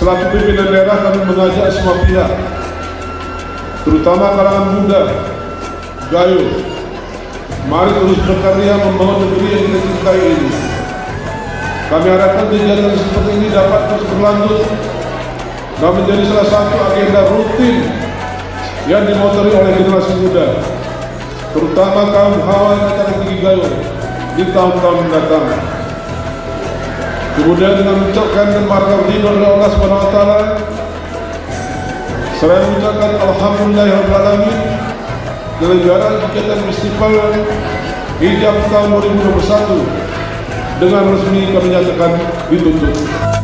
Selaku pimpinan daerah kami mengajak semua pihak, terutama kalangan muda, Gayo, mari terus berkarya membangun negeri yang kita cintai ini. Kami harapkan kegiatan seperti ini dapat terus berlanjut dan menjadi salah satu agenda rutin yang dimotori oleh generasi muda, terutama kaum hawa Metode Tinggi Gayo di tahun-tahun mendatang. Kemudian dengan mengucapkan dan markah ridho dari Allah Subhanahu wa taala, saya mengucapkan alhamdulillahirabbil dengan gelaran kegiatan festival Hijab tahun 2021 dengan resmi kami nyatakan ditutup.